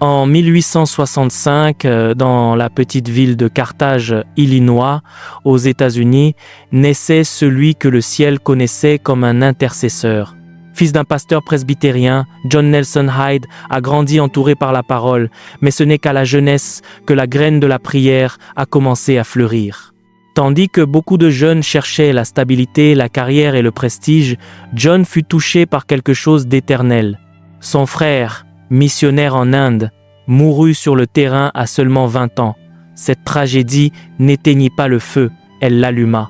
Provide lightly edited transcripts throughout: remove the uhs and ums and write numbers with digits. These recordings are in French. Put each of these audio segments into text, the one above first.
En 1865, dans la petite ville de Carthage, Illinois, aux États-Unis, naissait celui que le ciel connaissait comme un intercesseur. Fils d'un pasteur presbytérien, John Nelson Hyde a grandi entouré par la parole, mais ce n'est qu'à la jeunesse que la graine de la prière a commencé à fleurir. Tandis que beaucoup de jeunes cherchaient la stabilité, la carrière et le prestige, John fut touché par quelque chose d'éternel. Son frère, missionnaire en Inde, mourut sur le terrain à seulement 20 ans. Cette tragédie n'éteignit pas le feu, elle l'alluma.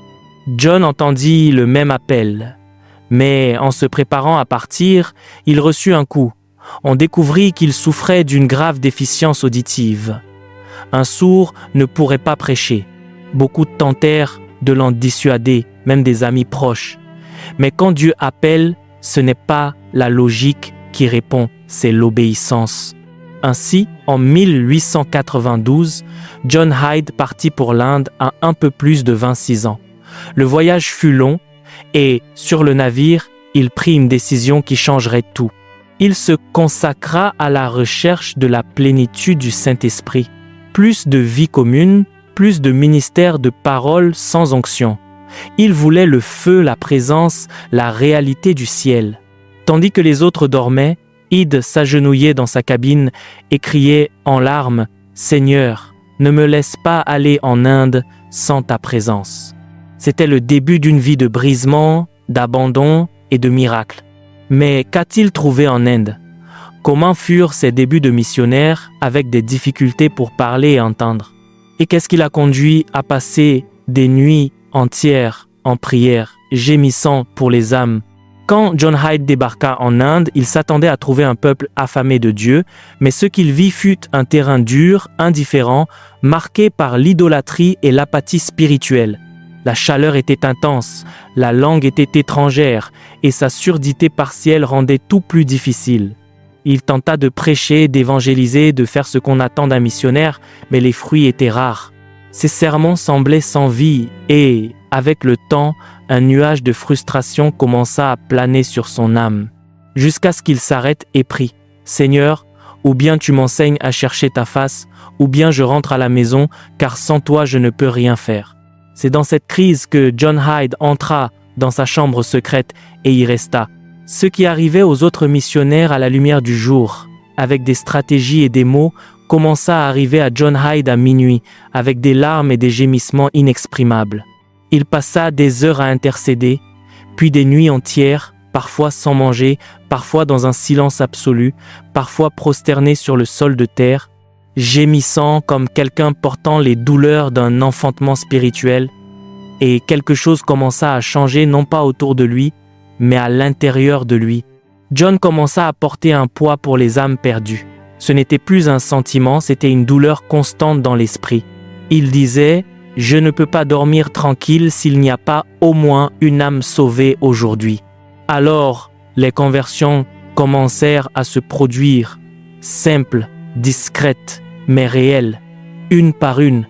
John entendit le même appel. Mais en se préparant à partir, il reçut un coup. On découvrit qu'il souffrait d'une grave déficience auditive. Un sourd ne pourrait pas prêcher. Beaucoup tentèrent de l'en dissuader, même des amis proches. Mais quand Dieu appelle, ce n'est pas la logique qui répond, c'est l'obéissance. Ainsi, en 1892, John Hyde partit pour l'Inde à un peu plus de 26 ans. Le voyage fut long et, sur le navire, il prit une décision qui changerait tout. Il se consacra à la recherche de la plénitude du Saint-Esprit. Plus de vie commune, plus de ministère de parole sans onction. Il voulait le feu, la présence, la réalité du ciel. Tandis que les autres dormaient, Hyde s'agenouillait dans sa cabine et criait en larmes « Seigneur, ne me laisse pas aller en Inde sans ta présence. » C'était le début d'une vie de brisement, d'abandon et de miracles. Mais qu'a-t-il trouvé en Inde? Comment furent ses débuts de missionnaire avec des difficultés pour parler et entendre? Et qu'est-ce qui l'a conduit à passer des nuits entières en prière, gémissant pour les âmes? Quand John Hyde débarqua en Inde, il s'attendait à trouver un peuple affamé de Dieu, mais ce qu'il vit fut un terrain dur, indifférent, marqué par l'idolâtrie et l'apathie spirituelle. La chaleur était intense, la langue était étrangère, et sa surdité partielle rendait tout plus difficile. Il tenta de prêcher, d'évangéliser, de faire ce qu'on attend d'un missionnaire, mais les fruits étaient rares. Ses sermons semblaient sans vie et, avec le temps, un nuage de frustration commença à planer sur son âme, jusqu'à ce qu'il s'arrête et prie. « Seigneur, ou bien tu m'enseignes à chercher ta face, ou bien je rentre à la maison, car sans toi je ne peux rien faire. » C'est dans cette crise que John Hyde entra dans sa chambre secrète et y resta. Ce qui arrivait aux autres missionnaires à la lumière du jour, avec des stratégies et des mots, commença à arriver à John Hyde à minuit, avec des larmes et des gémissements inexprimables. Il passa des heures à intercéder, puis des nuits entières, parfois sans manger, parfois dans un silence absolu, parfois prosterné sur le sol de terre, gémissant comme quelqu'un portant les douleurs d'un enfantement spirituel, et quelque chose commença à changer non pas autour de lui, mais à l'intérieur de lui. John commença à porter un poids pour les âmes perdues. Ce n'était plus un sentiment, c'était une douleur constante dans l'esprit. Il disait « Je ne peux pas dormir tranquille s'il n'y a pas au moins une âme sauvée aujourd'hui. » Alors, les conversions commencèrent à se produire, simples, discrètes, mais réelles, une par une.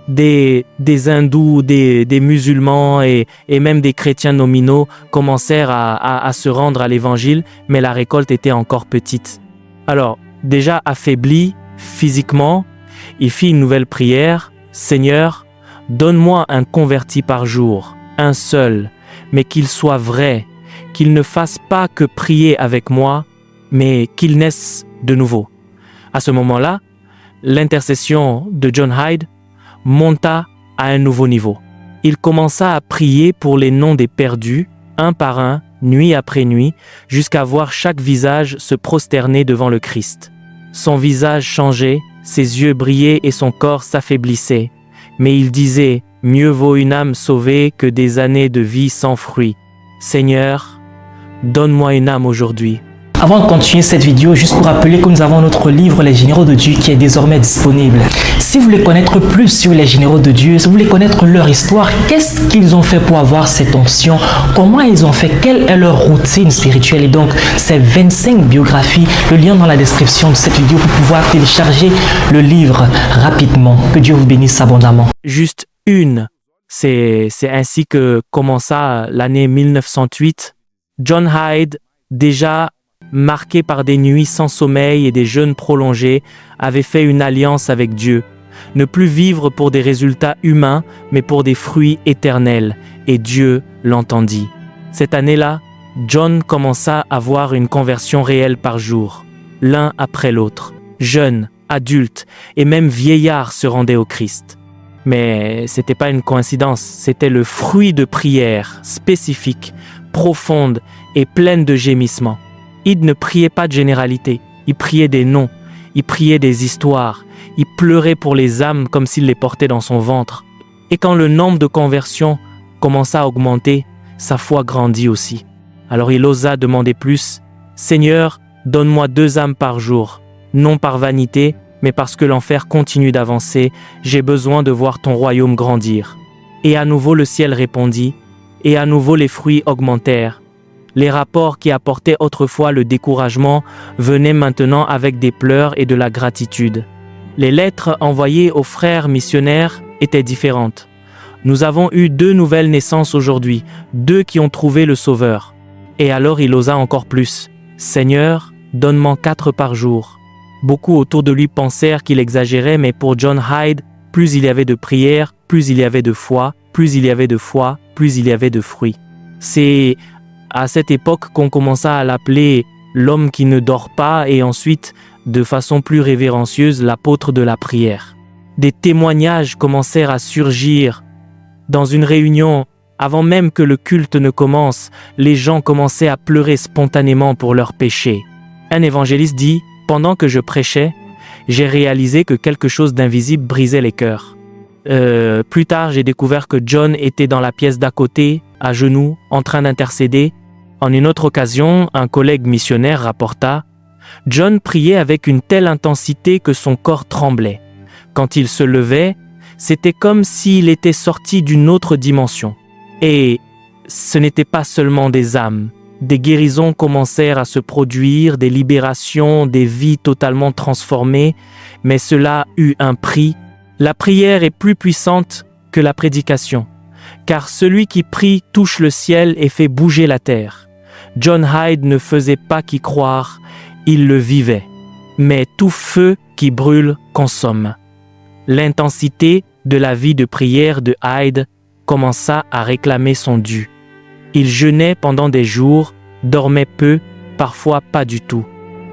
Des hindous, des musulmans et même des chrétiens nominaux commencèrent à se rendre à l'évangile, mais la récolte était encore petite. Alors, déjà affaibli physiquement, il fit une nouvelle prière. « Seigneur, donne-moi un converti par jour, un seul, mais qu'il soit vrai, qu'il ne fasse pas que prier avec moi, mais qu'il naisse de nouveau. » À ce moment-là, l'intercession de John Hyde monta à un nouveau niveau. Il commença à prier pour les noms des perdus, un par un, nuit après nuit, jusqu'à voir chaque visage se prosterner devant le Christ. Son visage changeait, ses yeux brillaient et son corps s'affaiblissait. Mais il disait, « Mieux vaut une âme sauvée que des années de vie sans fruit. Seigneur, donne-moi une âme aujourd'hui. » Avant de continuer cette vidéo, juste pour rappeler que nous avons notre livre Les Généraux de Dieu qui est désormais disponible. Si vous voulez connaître plus sur les Généraux de Dieu, si vous voulez connaître leur histoire, qu'est-ce qu'ils ont fait pour avoir cette onction, comment ils ont fait, quelle est leur routine spirituelle, et donc ces 25 biographies, le lien dans la description de cette vidéo pour pouvoir télécharger le livre rapidement. Que Dieu vous bénisse abondamment. Juste une, c'est ainsi que commença l'année 1908. John Hyde, déjà marqué par des nuits sans sommeil et des jeûnes prolongés, avait fait une alliance avec Dieu. Ne plus vivre pour des résultats humains, mais pour des fruits éternels, et Dieu l'entendit. Cette année-là, John commença à voir une conversion réelle par jour, l'un après l'autre. Jeunes, adultes et même vieillards se rendaient au Christ. Mais ce n'était pas une coïncidence, c'était le fruit de prières spécifiques, profondes et pleines de gémissements. Id ne priait pas de généralité, il priait des noms, il priait des histoires, il pleurait pour les âmes comme s'il les portait dans son ventre. Et quand le nombre de conversions commença à augmenter, sa foi grandit aussi. Alors il osa demander plus. « Seigneur, donne-moi 2 âmes par jour, non par vanité, mais parce que l'enfer continue d'avancer, j'ai besoin de voir ton royaume grandir. » Et à nouveau le ciel répondit, et à nouveau les fruits augmentèrent. Les rapports qui apportaient autrefois le découragement venaient maintenant avec des pleurs et de la gratitude. Les lettres envoyées aux frères missionnaires étaient différentes. Nous avons eu 2 nouvelles naissances aujourd'hui, 2 qui ont trouvé le Sauveur. Et alors il osa encore plus. « Seigneur, donne-moi 4 par jour. » Beaucoup autour de lui pensèrent qu'il exagérait, mais pour John Hyde, plus il y avait de prières, plus il y avait de foi, plus il y avait de foi, plus il y avait de fruits. C'est à cette époque qu'on commença à l'appeler l'homme qui ne dort pas et ensuite, de façon plus révérencieuse, l'apôtre de la prière. Des témoignages commencèrent à surgir. Dans une réunion, avant même que le culte ne commence, les gens commençaient à pleurer spontanément pour leurs péchés. Un évangéliste dit « Pendant que je prêchais, j'ai réalisé que quelque chose d'invisible brisait les cœurs. Plus tard, j'ai découvert que John était dans la pièce d'à côté, à genoux, en train d'intercéder. En une autre occasion, un collègue missionnaire rapporta « John priait avec une telle intensité que son corps tremblait. Quand il se levait, c'était comme s'il était sorti d'une autre dimension. Et ce n'était pas seulement des âmes. Des guérisons commencèrent à se produire, des libérations, des vies totalement transformées, mais cela eut un prix. La prière est plus puissante que la prédication, car celui qui prie touche le ciel et fait bouger la terre. John Hyde ne faisait pas qu'y croire, il le vivait. Mais tout feu qui brûle consomme. L'intensité de la vie de prière de Hyde commença à réclamer son dû. Il jeûnait pendant des jours, dormait peu, parfois pas du tout.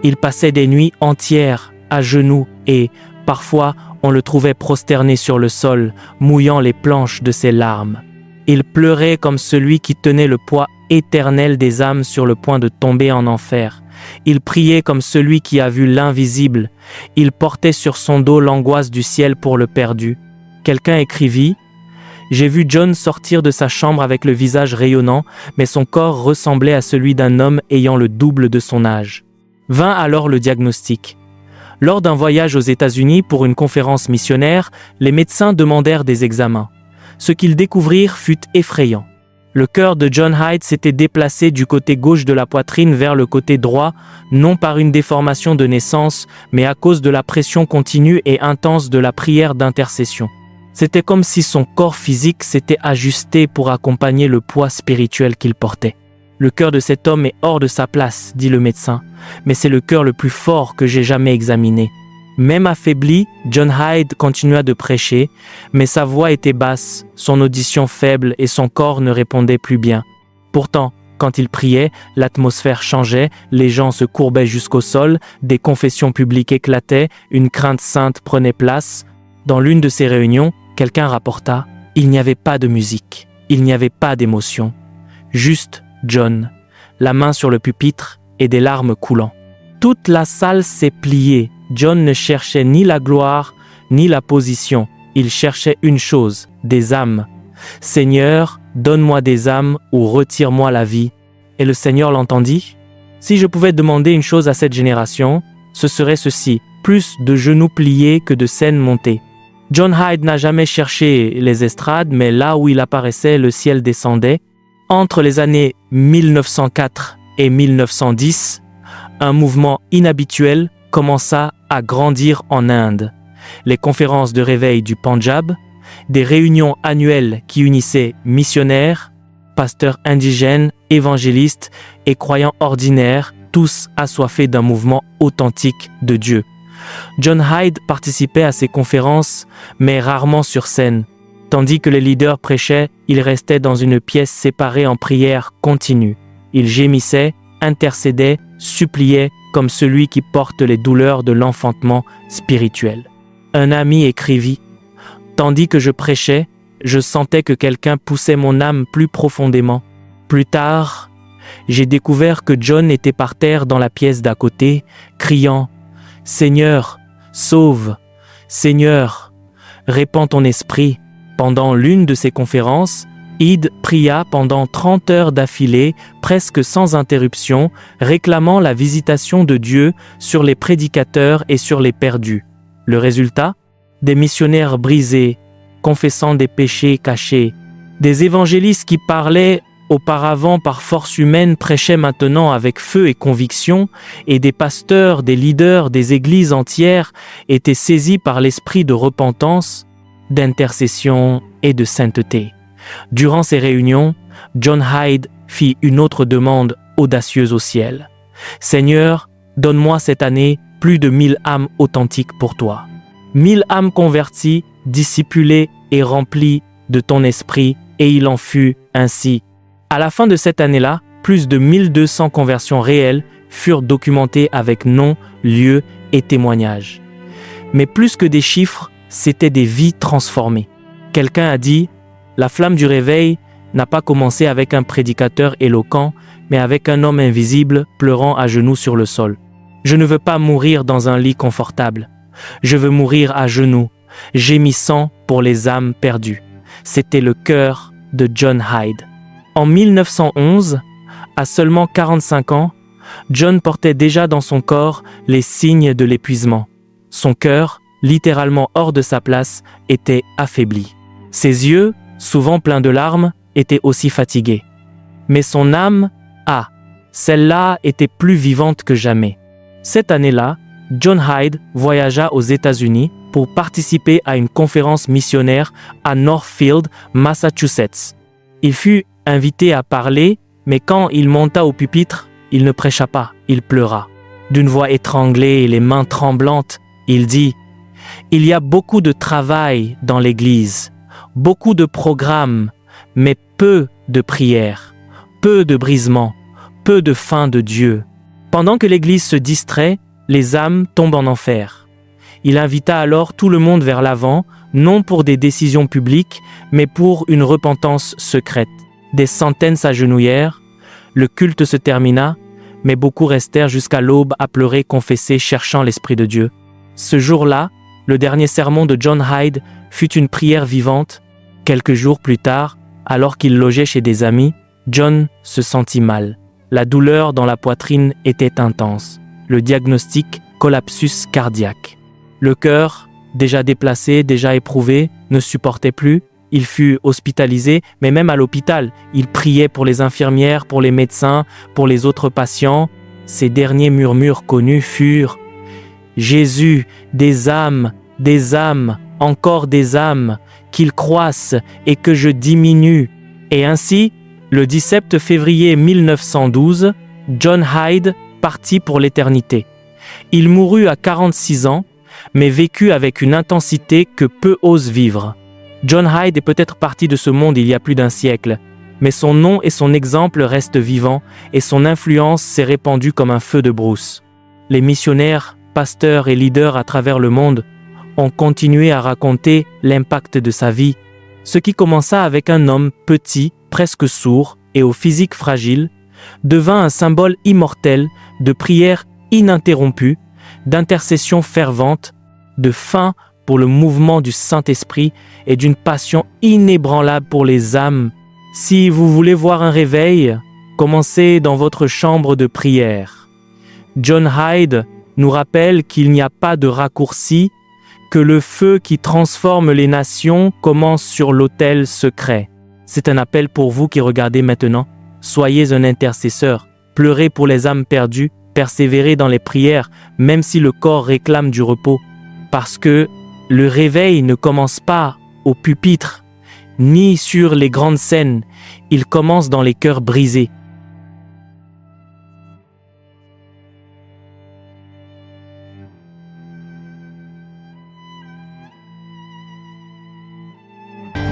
Il passait des nuits entières à genoux et, parfois, on le trouvait prosterné sur le sol, mouillant les planches de ses larmes. Il pleurait comme celui qui tenait le poids éternel des âmes sur le point de tomber en enfer. Il priait comme celui qui a vu l'invisible. Il portait sur son dos l'angoisse du ciel pour le perdu. Quelqu'un écrivit « J'ai vu John sortir de sa chambre avec le visage rayonnant, mais son corps ressemblait à celui d'un homme ayant le double de son âge. » Vint alors le diagnostic. Lors d'un voyage aux États-Unis pour une conférence missionnaire, les médecins demandèrent des examens. Ce qu'ils découvrirent fut effrayant. Le cœur de John Hyde s'était déplacé du côté gauche de la poitrine vers le côté droit, non par une déformation de naissance, mais à cause de la pression continue et intense de la prière d'intercession. C'était comme si son corps physique s'était ajusté pour accompagner le poids spirituel qu'il portait. « Le cœur de cet homme est hors de sa place, dit le médecin, mais c'est le cœur le plus fort que j'ai jamais examiné. » Même affaibli, John Hyde continua de prêcher, mais sa voix était basse, son audition faible et son corps ne répondait plus bien. Pourtant, quand il priait, l'atmosphère changeait, les gens se courbaient jusqu'au sol, des confessions publiques éclataient, une crainte sainte prenait place. Dans l'une de ces réunions, quelqu'un rapporta « Il n'y avait pas de musique, il n'y avait pas d'émotion. Juste John, la main sur le pupitre et des larmes coulant. Toute la salle s'est pliée. John ne cherchait ni la gloire, ni la position. Il cherchait une chose, des âmes. « Seigneur, donne-moi des âmes ou retire-moi la vie. » Et le Seigneur l'entendit. Si je pouvais demander une chose à cette génération, ce serait ceci, plus de genoux pliés que de scènes montées. John Hyde n'a jamais cherché les estrades, mais là où il apparaissait, le ciel descendait. Entre les années 1904 et 1910, un mouvement inhabituel commença à grandir en Inde. Les conférences de réveil du Pendjab, des réunions annuelles qui unissaient missionnaires, pasteurs indigènes, évangélistes et croyants ordinaires tous assoiffés d'un mouvement authentique de Dieu. John Hyde participait à ces conférences, mais rarement sur scène. Tandis que les leaders prêchaient, il restait dans une pièce séparée en prière continue. Il gémissait, intercédait, suppliait comme celui qui porte les douleurs de l'enfantement spirituel. Un ami écrivit « Tandis que je prêchais, je sentais que quelqu'un poussait mon âme plus profondément. Plus tard, j'ai découvert que John était par terre dans la pièce d'à côté, criant « Seigneur, sauve! Seigneur, répands ton esprit !» Pendant l'une de ces conférences, Hyde pria pendant 30 heures d'affilée, presque sans interruption, réclamant la visitation de Dieu sur les prédicateurs et sur les perdus. Le résultat? Des missionnaires brisés, confessant des péchés cachés. Des évangélistes qui parlaient auparavant par force humaine prêchaient maintenant avec feu et conviction, et des pasteurs, des leaders, des églises entières étaient saisis par l'esprit de repentance, d'intercession et de sainteté. Durant ces réunions, John Hyde fit une autre demande audacieuse au ciel. « Seigneur, donne-moi cette année plus de 1000 âmes authentiques pour toi. 1000 âmes converties, discipulées et remplies de ton esprit, et il en fut ainsi. » À la fin de cette année-là, plus de 1200 conversions réelles furent documentées avec nom, lieu et témoignages. Mais plus que des chiffres, c'étaient des vies transformées. Quelqu'un a dit « La flamme du réveil n'a pas commencé avec un prédicateur éloquent, mais avec un homme invisible pleurant à genoux sur le sol. Je ne veux pas mourir dans un lit confortable. Je veux mourir à genoux, gémissant pour les âmes perdues. » C'était le cœur de John Hyde. En 1911, à seulement 45 ans, John portait déjà dans son corps les signes de l'épuisement. Son cœur, littéralement hors de sa place, était affaibli. Ses yeux, souvent pleins de larmes, étaient aussi fatigués. Mais son âme, celle-là était plus vivante que jamais. Cette année-là, John Hyde voyagea aux États-Unis pour participer à une conférence missionnaire à Northfield, Massachusetts. Il fut invité à parler, mais quand il monta au pupitre, il ne prêcha pas, il pleura. D'une voix étranglée et les mains tremblantes, il dit « Il y a beaucoup de travail dans l'Église, beaucoup de programmes, mais peu de prières, peu de brisements, peu de faim de Dieu. Pendant que l'Église se distrait, les âmes tombent en enfer. » Il invita alors tout le monde vers l'avant, non pour des décisions publiques, mais pour une repentance secrète. Des centaines s'agenouillèrent, le culte se termina, mais beaucoup restèrent jusqu'à l'aube à pleurer, confesser, cherchant l'Esprit de Dieu. Ce jour-là, le dernier sermon de John Hyde fut une prière vivante. Quelques jours plus tard, alors qu'il logeait chez des amis, John se sentit mal. La douleur dans la poitrine était intense. Le diagnostic, collapsus cardiaque. Le cœur, déjà déplacé, déjà éprouvé, ne supportait plus. Il fut hospitalisé, mais même à l'hôpital, il priait pour les infirmières, pour les médecins, pour les autres patients. Ses derniers murmures connus furent « Jésus, des âmes, encore des âmes, qu'ils croissent et que je diminue. » Et ainsi, le 17 février 1912, John Hyde partit pour l'éternité. Il mourut à 46 ans, mais vécut avec une intensité que peu osent vivre. John Hyde est peut-être parti de ce monde il y a plus d'un siècle, mais son nom et son exemple restent vivants et son influence s'est répandue comme un feu de brousse. Les missionnaires, pasteurs et leaders à travers le monde ont continué à raconter l'impact de sa vie. Ce qui commença avec un homme petit, presque sourd et au physique fragile, devint un symbole immortel de prière ininterrompue, d'intercession fervente, de faim pour le mouvement du Saint-Esprit et d'une passion inébranlable pour les âmes. Si vous voulez voir un réveil, commencez dans votre chambre de prière. John Hyde nous rappelle qu'il n'y a pas de raccourci, que le feu qui transforme les nations commence sur l'autel secret. C'est un appel pour vous qui regardez maintenant. Soyez un intercesseur, pleurez pour les âmes perdues, persévérez dans les prières, même si le corps réclame du repos. Parce que le réveil ne commence pas au pupitre, ni sur les grandes scènes, il commence dans les cœurs brisés.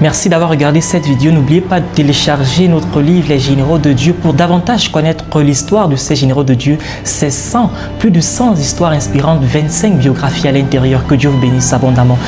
Merci d'avoir regardé cette vidéo. N'oubliez pas de télécharger notre livre Les Généraux de Dieu pour davantage connaître l'histoire de ces généraux de Dieu. C'est plus de 100 histoires inspirantes, 25 biographies à l'intérieur. Que Dieu vous bénisse abondamment.